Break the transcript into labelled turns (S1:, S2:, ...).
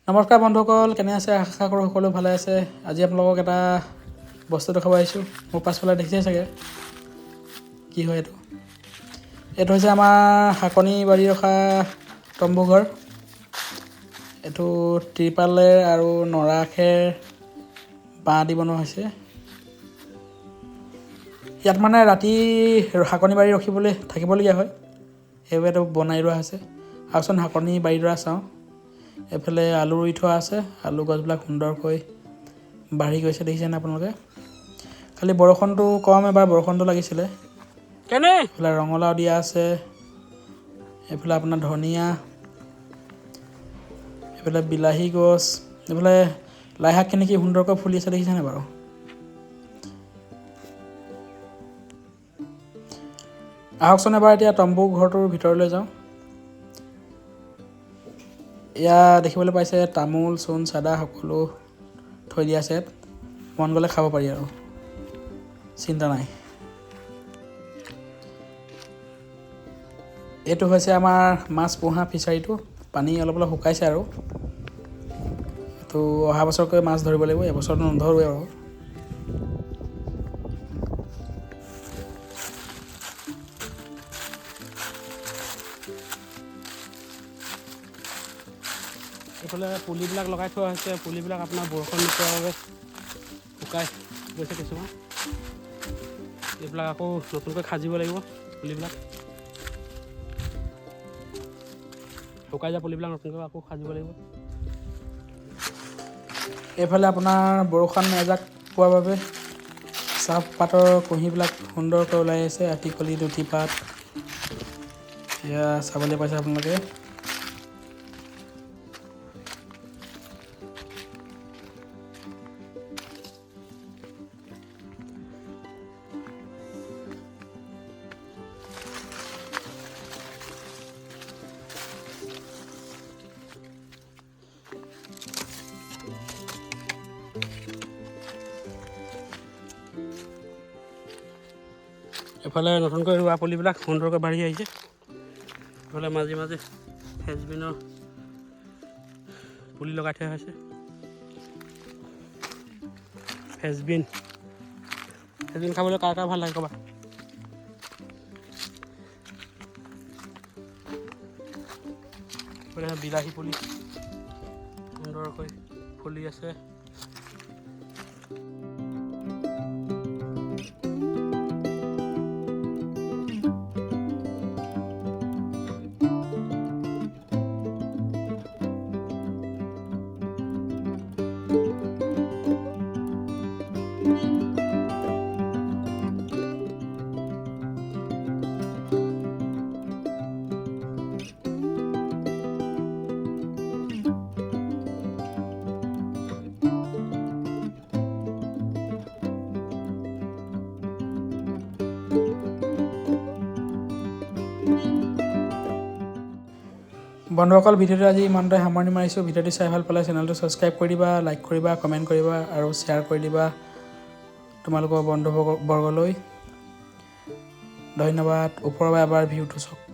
S1: নমস্কাৰ বন্ধুসকল, কেনে আছে? আশা কৰোঁ সকলো ভালে আছে। আজি আপোনালোকক এটা বস্তু দেখাব আহিছোঁ। মোৰ পাছফালে দেখিছে চাগে কি হয় এইটো। এইটো হৈছে আমাৰ শাকনি বাৰী ৰখা তম্বু ঘৰ। এইটো ত্ৰিপালে আৰু নৰা খেৰ বাঁহ দি বনোৱা হৈছে। ইয়াত মানে ৰাতি শাকনি বাৰী ৰখিবলৈ থাকিবলগীয়া হয়, সেইবাবে এইটো বনাই লোৱা হৈছে। আহকচোন শাকনি বাৰীডৰা চাওঁ। এইফালে আলু ৰুই থোৱা আছে, আলু গছবিলাক সুন্দৰকৈ বাঢ়ি গৈছে, দেখিছেনে আপোনালোকে? খালি বৰষুণটো কম, এবাৰ বৰষুণটো লাগিছিলে। এইফালে ৰঙালাও দিয়া আছে, এইফালে আপোনাৰ ধনিয়া, এইফালে বিলাহী গছ, এইফালে লাইশাকখিনি কি সুন্দৰকৈ ফুলি আছে, দেখিছেনে বাৰু? আহকচোন এবাৰ এতিয়া তম্বু ঘৰটোৰ ভিতৰলৈ যাওঁ। এয়া দেখিবলৈ পাইছে তামোল চূণ চাদা সকলো থৈ দিয়া আছে। মন গ'লে খাব পাৰি আৰু চিন্তা নাই। এইটো হৈছে আমাৰ মাছ পোহা ফিচাৰীটো। পানী অলপ অলপ শুকাইছে আৰু এইটো অহা বছৰকৈ মাছ ধৰিব লাগিব, এবছৰটো নধৰোৱে আৰু। এইফালে পুলিবিলাক লগাই থোৱা হৈছে। পুলিবিলাক আপোনাৰ বৰষুণ নোপোৱাৰ বাবে শুকাই গৈছে কিছুমান। এইবিলাক আকৌ নতুনকৈ খাজিব লাগিব। পুলিবিলাক শুকাই যোৱা পুলিবিলাক নতুনকৈ আকৌ খাজিব লাগিব। এইফালে আপোনাৰ বৰষুণ এজাক পোৱাৰ বাবে চাহপাতৰ কুঁহিবিলাক সুন্দৰকৈ ওলাই আহিছে। আটিকলি দুটি পাত, এয়া চাবলৈ পাইছে আপোনালোকে। এফালে নতুনকৈ ৰোৱা পুলিবিলাক সুন্দৰকৈ বাঢ়ি আহিছে। এফালে মাজে মাজে ফ্ৰেঞ্চবিনৰ পুলি লগাই থোৱা হৈছে। ফ্ৰেঞ্চবিন খাবলৈ কাৰ কাৰ ভাল লাগে ক'বা। বিলাহী পুলি সুন্দৰকৈ ফুলি আছে। বন্ধুসকল, ভিডিঅ'টো আজি ইমানতে সামৰণি মাৰিছোঁ। ভিডিঅ'টো চাই ভাল পালে চেনেলটো ছাবস্ক্ৰাইব কৰি দিবা, লাইক কৰিবা, কমেণ্ট কৰিবা আৰু শ্বেয়াৰ কৰি দিবা তোমালোকৰ বন্ধুবৰ্গলৈ। ধন্যবাদ। ওপৰৰ পৰা এবাৰ ভিউটো চাওক।